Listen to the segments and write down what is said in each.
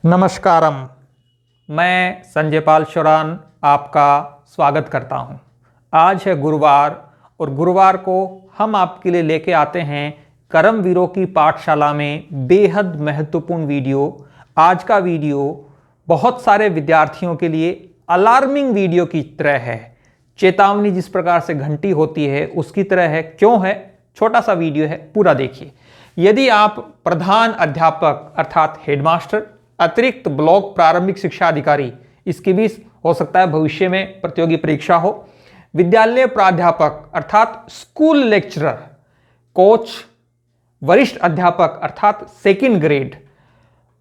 नमस्कारम। मैं संजय पाल शोरान आपका स्वागत करता हूं। आज है गुरुवार और गुरुवार को हम आपके लिए लेके आते हैं कर्मवीरों की पाठशाला में बेहद महत्वपूर्ण वीडियो। आज का वीडियो बहुत सारे विद्यार्थियों के लिए अलार्मिंग वीडियो की तरह है। चेतावनी जिस प्रकार से घंटी होती है उसकी तरह है। क्यों है? छोटा सा वीडियो है, पूरा देखिए। यदि आप प्रधान अध्यापक अर्थात हेडमास्टर, अतिरिक्त ब्लॉक प्रारंभिक शिक्षा अधिकारी, इसकी भी हो सकता है भविष्य में प्रतियोगी परीक्षा हो, विद्यालय प्राध्यापक अर्थात स्कूल लेक्चरर, कोच, वरिष्ठ अध्यापक अर्थात सेकंड ग्रेड,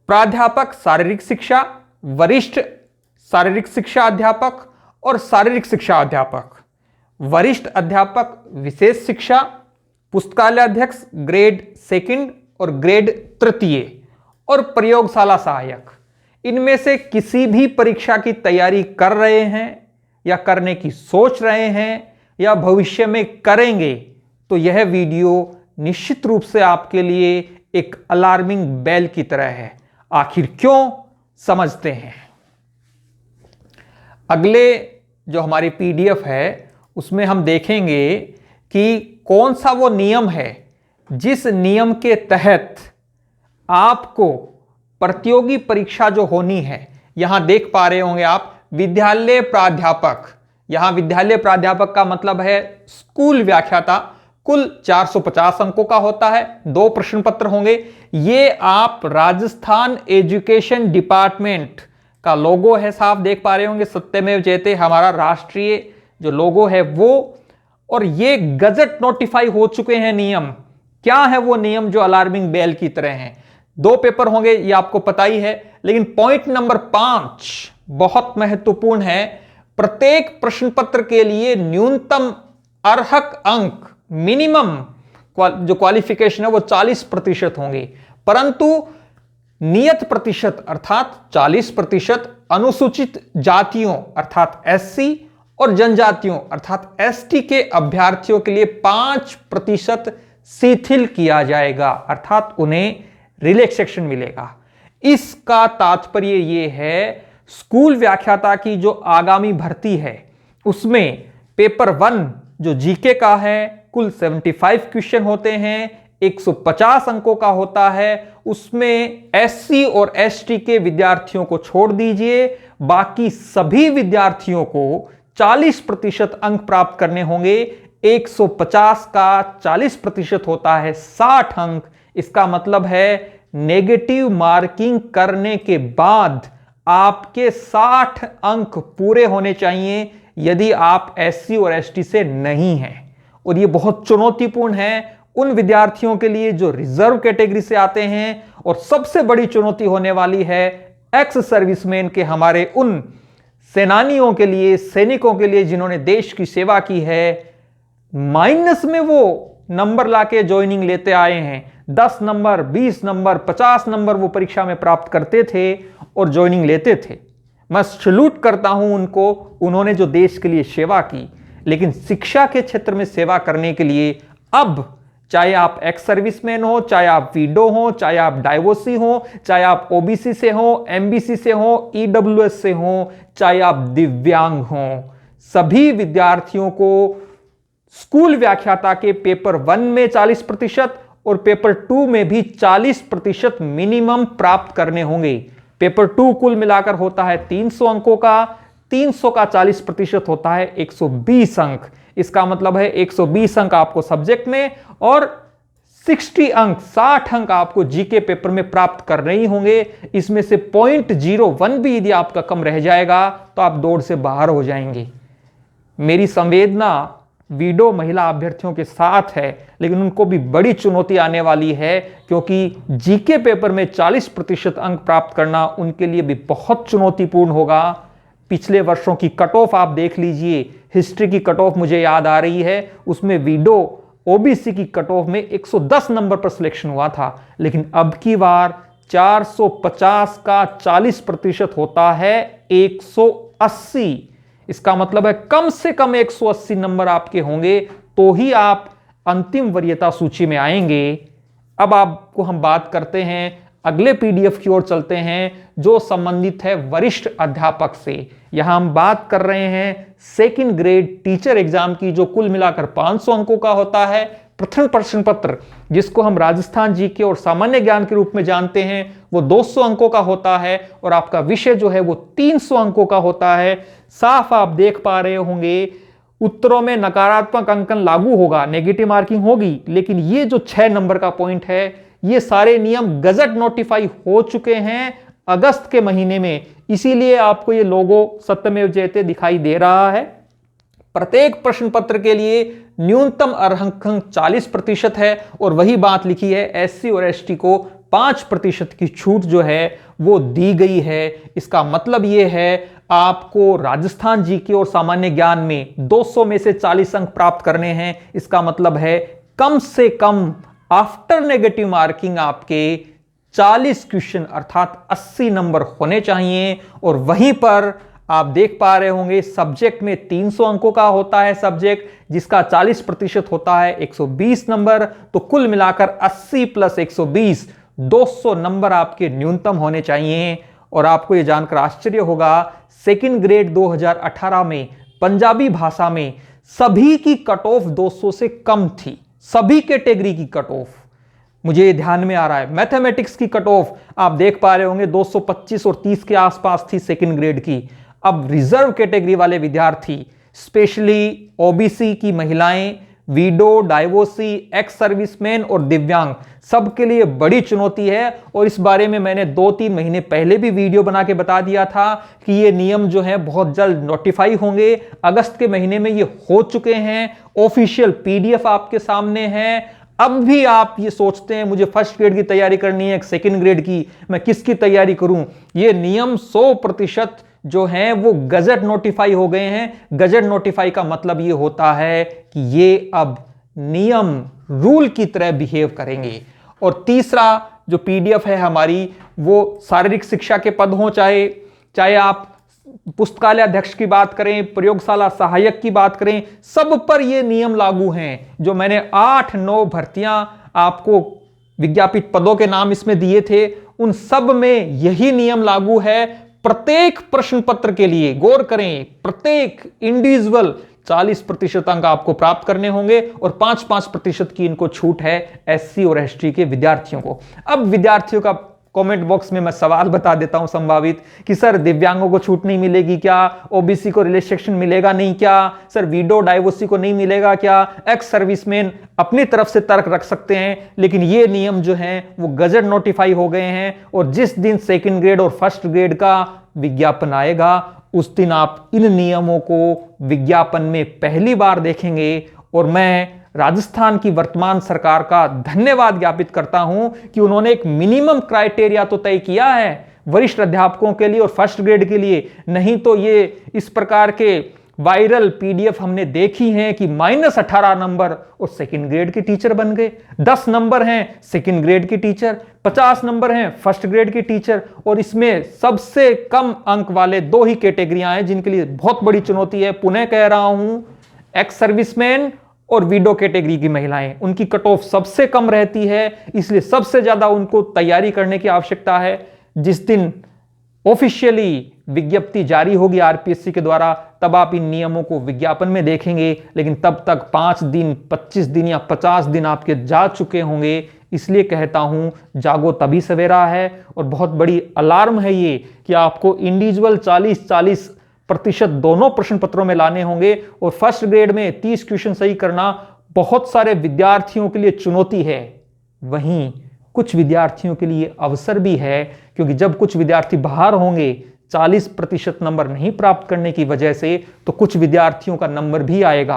प्राध्यापक शारीरिक शिक्षा, वरिष्ठ शारीरिक शिक्षा अध्यापक और शारीरिक शिक्षा अध्यापक, वरिष्ठ अध्यापक विशेष शिक्षा, पुस्तकालय अध्यक्ष ग्रेड सेकंड और ग्रेड तृतीय और प्रयोगशाला सहायक, इनमें से किसी भी परीक्षा की तैयारी कर रहे हैं या करने की सोच रहे हैं या भविष्य में करेंगे, तो यह वीडियो निश्चित रूप से आपके लिए एक अलार्मिंग बेल की तरह है। आखिर क्यों, समझते हैं। अगले जो हमारी पीडीएफ है उसमें हम देखेंगे कि कौन सा वो नियम है जिस नियम के तहत आपको प्रतियोगी परीक्षा जो होनी है, यहां देख पा रहे होंगे आप विद्यालय प्राध्यापक। यहां विद्यालय प्राध्यापक का मतलब है स्कूल व्याख्याता। कुल 450 अंकों का होता है, 2 प्रश्न पत्र होंगे। ये आप राजस्थान एजुकेशन डिपार्टमेंट का लोगो है, साफ देख पा रहे होंगे, सत्यमेव जयते हमारा राष्ट्रीय जो लोगो है वो। और ये गजट नोटिफाई हो चुके हैं नियम। क्या है वो नियम जो अलार्मिंग बेल की तरह हैं? 2 पेपर होंगे, ये आपको पता ही है, लेकिन पॉइंट नंबर 5 बहुत महत्वपूर्ण है। प्रत्येक प्रश्न पत्र के लिए न्यूनतम अर्हक अंक, मिनिमम जो क्वालिफिकेशन है वो 40% होंगे, परंतु नियत प्रतिशत अर्थात 40% अनुसूचित जातियों अर्थात एससी और जनजातियों अर्थात एसटी के अभ्यर्थियों के लिए 5% शिथिल किया जाएगा, अर्थात उन्हें रिलैक्सेशन मिलेगा। इसका तात्पर्य यह है स्कूल व्याख्याता की जो आगामी भर्ती है उसमें पेपर 1 जो जीके का है कुल 75 क्वेश्चन होते हैं, 150 अंकों का होता है। उसमें एससी और एसटी के विद्यार्थियों को छोड़ दीजिए, बाकी सभी विद्यार्थियों को 40% अंक प्राप्त करने होंगे। 150 का 40% होता है 60 अंक। इसका मतलब है नेगेटिव मार्किंग करने के बाद आपके 60 अंक पूरे होने चाहिए यदि आप एससी और एसटी से नहीं हैं। और यह बहुत चुनौतीपूर्ण है उन विद्यार्थियों के लिए जो रिजर्व कैटेगरी से आते हैं, और सबसे बड़ी चुनौती होने वाली है एक्स सर्विसमैन के, हमारे उन सेनानियों के लिए, सैनिकों के लिए जिन्होंने देश की सेवा की है। माइनस में वो नंबर लाके ज्वाइनिंग लेते आए हैं, 10 नंबर, 20 नंबर, 50 नंबर वो परीक्षा में प्राप्त करते थे और ज्वाइनिंग लेते थे। मैं सैल्यूट करता हूं उनको, उन्होंने जो देश के लिए सेवा की। लेकिन शिक्षा के क्षेत्र में सेवा करने के लिए अब चाहे आप एक्स सर्विसमैन हो, चाहे आप वीडो हो, चाहे आप डाइवोर्सी हो, चाहे आप ओबीसी से हो, एमबीसी से हो, ईडब्ल्यूएस से हो, चाहे आप दिव्यांग हो, सभी विद्यार्थियों को स्कूल व्याख्याता के पेपर 1 में 40% और पेपर 2 में भी 40% मिनिमम प्राप्त करने होंगे। पेपर 2 कुल मिलाकर होता है 300 अंकों का, 300 का 40% होता है 120 अंक। इसका मतलब है 120 अंक आपको सब्जेक्ट में और 60 अंक आपको जीके पेपर में प्राप्त करने ही होंगे। इसमें से 0.01 भी यदि आपका कम रह जाएगा तो आप दौड़ से बाहर हो जाएंगे। मेरी संवेदना वीडो महिला अभ्यर्थियों के साथ है, लेकिन उनको भी बड़ी चुनौती आने वाली है, क्योंकि जीके पेपर में 40% अंक प्राप्त करना उनके लिए भी बहुत चुनौतीपूर्ण होगा। पिछले वर्षों की कट ऑफ आप देख लीजिए, हिस्ट्री की कट ऑफ मुझे याद आ रही है, उसमें वीडो ओबीसी की कट ऑफ में 110 नंबर पर सिलेक्शन हुआ था, लेकिन अब की बार 450 का 40% होता है 180। इसका मतलब है कम से कम 180 नंबर आपके होंगे तो ही आप अंतिम वरीयता सूची में आएंगे। अब आपको हम बात करते हैं अगले पीडीएफ की ओर चलते हैं जो संबंधित है वरिष्ठ अध्यापक से। यहां हम बात कर रहे हैं सेकंड ग्रेड टीचर एग्जाम की, जो कुल मिलाकर 500 अंकों का होता है। प्रथम प्रश्न पत्र, जिसको हम राजस्थान जीके और सामान्य ज्ञान के रूप में जानते हैं, वो 200 अंकों का होता है और आपका विषय जो है वो 300 अंकों का होता है। साफ आप देख पा रहे होंगे उत्तरों में नकारात्मक अंकन लागू होगा, नेगेटिव मार्किंग होगी, लेकिन ये जो 6 नंबर का पॉइंट है, ये सारे नियम गजट नोटिफाई हो चुके हैं अगस्त के महीने में, इसीलिए आपको ये लोगो सत्यमेव जयते दिखाई दे रहा है। प्रत्येक प्रश्न पत्र के लिए न्यूनतम अर्हक 40% है और वही बात लिखी है एससी और एसटी को 5% की छूट जो है वो दी गई है। इसका मतलब ये है आपको राजस्थान जीके और सामान्य ज्ञान में 200 में से 40 अंक प्राप्त करने हैं। इसका मतलब है कम से कम आफ्टर नेगेटिव मार्किंग आपके 40 क्वेश्चन अर्थात 80 नंबर होने चाहिए। और वहीं पर आप देख पा रहे होंगे सब्जेक्ट में 300 अंकों का होता है सब्जेक्ट, जिसका 40% होता है 120 नंबर। तो कुल मिलाकर 80 + 120 200 नंबर आपके न्यूनतम होने चाहिए। और आपको यह जानकर आश्चर्य होगा सेकंड ग्रेड 2018 में पंजाबी भाषा में सभी की कट ऑफ 200 से कम थी, सभी कैटेगरी की कट ऑफ। मुझे ये ध्यान में आ रहा है मैथमेटिक्स की कट ऑफ आप देख पा रहे होंगे 225 और 30 के आसपास थी सेकंड ग्रेड की। अब रिजर्व कैटेगरी वाले विद्यार्थी, स्पेशली ओबीसी की महिलाएं, वीडो, डाइवोर्सी, एक्स सर्विसमैन और दिव्यांग, सबके लिए बड़ी चुनौती है। और इस बारे में मैंने 2-3 महीने पहले भी वीडियो बना के बता दिया था कि ये नियम जो है बहुत जल्द नोटिफाई होंगे। अगस्त के महीने में ये हो चुके हैं, ऑफिशियल पीडीएफ आपके सामने है। अब भी आप ये सोचते हैं मुझे फर्स्ट ग्रेड की तैयारी करनी है, सेकंड ग्रेड की, मैं किसकी तैयारी करूं? ये नियम 100% जो हैं वो गजट नोटिफाई हो गए हैं। गजट नोटिफाई का मतलब ये होता है कि ये अब नियम रूल की तरह बिहेव करेंगे। और तीसरा जो पीडीएफ है हमारी, वो शारीरिक शिक्षा के पद हों, चाहे आप पुस्तकालय अध्यक्ष की बात करें, प्रयोगशाला सहायक की बात करें, सब पर ये नियम लागू हैं। जो मैंने 8-9 भर्तियां आपको विज्ञापित पदों के नाम इसमें दिए थे, उन सब में यही नियम लागू है। प्रत्येक प्रश्न पत्र के लिए गौर करें, प्रत्येक इंडिविजुअल 40% अंक आपको प्राप्त करने होंगे और 5-5% की इनको छूट है एससी और एसटी के विद्यार्थियों को। अब विद्यार्थियों का कमेंट बॉक्स में मैं सवाल बता देता हूं संभावित कि सर दिव्यांगों को छूट नहीं मिलेगी क्या? ओबीसी को रिलैक्सेशन मिलेगा नहीं क्या? सर वीडो डाइवोर्सी को नहीं मिलेगा क्या? एक्स सर्विसमैन अपनी तरफ से तर्क रख सकते हैं, लेकिन ये नियम जो हैं वो गजट नोटिफाई हो गए हैं। और जिस दिन सेकंड ग्रेड और फर्स्ट ग्रेड का विज्ञापन आएगा उस दिन आप इन नियमों को विज्ञापन में पहली बार देखेंगे। और मैं राजस्थान की वर्तमान सरकार का धन्यवाद ज्ञापित करता हूं कि उन्होंने एक मिनिमम क्राइटेरिया तो तय किया है वरिष्ठ अध्यापकों के लिए और फर्स्ट ग्रेड के लिए। नहीं तो ये इस प्रकार के वायरल पीडीएफ हमने देखी हैं कि -18 नंबर और सेकंड ग्रेड के टीचर बन गए, 10 नंबर हैं सेकंड ग्रेड के टीचर, 50 नंबर हैं फर्स्ट ग्रेड के टीचर। और इसमें सबसे कम अंक वाले 2 ही कैटेगरियां हैं जिनके लिए बहुत बड़ी चुनौती है। पुनः कह रहा हूं, एक्स सर्विसमैन और विडो कैटेगरी की महिलाएं, उनकी कट ऑफ सबसे कम रहती है, इसलिए सबसे ज्यादा उनको तैयारी करने की आवश्यकता है। जिस दिन ऑफिशियली विज्ञप्ति जारी होगी आरपीएससी के द्वारा, तब आप इन नियमों को विज्ञापन में देखेंगे, लेकिन तब तक 5 दिन, 25 दिन या 50 दिन आपके जा चुके होंगे। इसलिए कहता हूं जागो तभी सवेरा है। और बहुत बड़ी अलार्म है ये कि आपको इंडिविजुअल 40-40% दोनों प्रश्न पत्रों में लाने होंगे। और फर्स्ट ग्रेड में 30 क्वेश्चन सही करना बहुत सारे विद्यार्थियों के लिए चुनौती है, वहीं कुछ विद्यार्थियों के लिए अवसर भी है, क्योंकि जब कुछ विद्यार्थी बाहर होंगे 40% नंबर नहीं प्राप्त करने की वजह से, तो कुछ विद्यार्थियों का नंबर भी आएगा।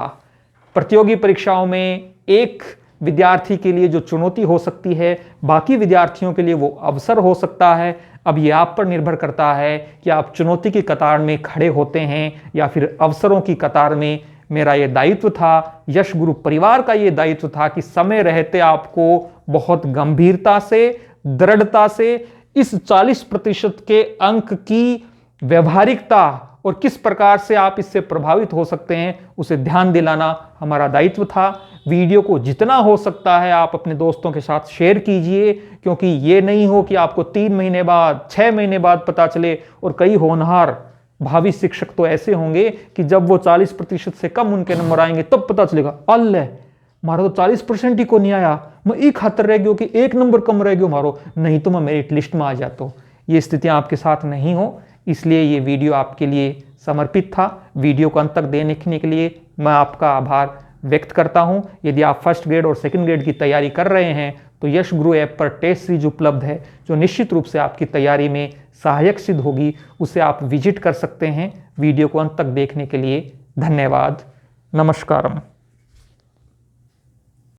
प्रतियोगी परीक्षाओं में एक विद्यार्थी के लिए जो चुनौती हो सकती है, बाकी विद्यार्थियों के लिए वो अवसर हो सकता है। अब ये आप पर निर्भर करता है कि आप चुनौती की कतार में खड़े होते हैं या फिर अवसरों की कतार में। मेरा ये दायित्व था, यश गुरु परिवार का ये दायित्व था कि समय रहते आपको बहुत गंभीरता से, दृढ़ता से इस 40% के अंक की व्यवहारिकता और किस प्रकार से आप इससे प्रभावित हो सकते हैं उसे ध्यान दिलाना हमारा दायित्व था। वीडियो को जितना हो सकता है आप अपने दोस्तों के साथ शेयर कीजिए, क्योंकि ये नहीं हो कि आपको 3 महीने बाद 6 महीने बाद पता चले। और कई होनहार भावी शिक्षक तो ऐसे होंगे कि जब वो 40% से कम उनके नंबर आएंगे तब पता चलेगा, अल्ले मारो तो 40% ही को नहीं आया, मैं एक खातर रह गयो कि 1 नंबर कम रह गयो मारो, नहीं तो मैं मेरिट लिस्ट में आ जाता। ये स्थितियां आपके साथ नहीं हो, इसलिए ये वीडियो आपके लिए समर्पित था। वीडियो को अंत तक देखने के लिए मैं आपका आभार व्यक्त करता हूं। यदि आप फर्स्ट ग्रेड और सेकंड ग्रेड की तैयारी कर रहे हैं तो यश गुरु ऐप पर टेस्ट सीरीज उपलब्ध है, जो निश्चित रूप से आपकी तैयारी में सहायक सिद्ध होगी। उसे आप विजिट कर सकते हैं। वीडियो को अंत तक देखने के लिए धन्यवाद। नमस्कारम।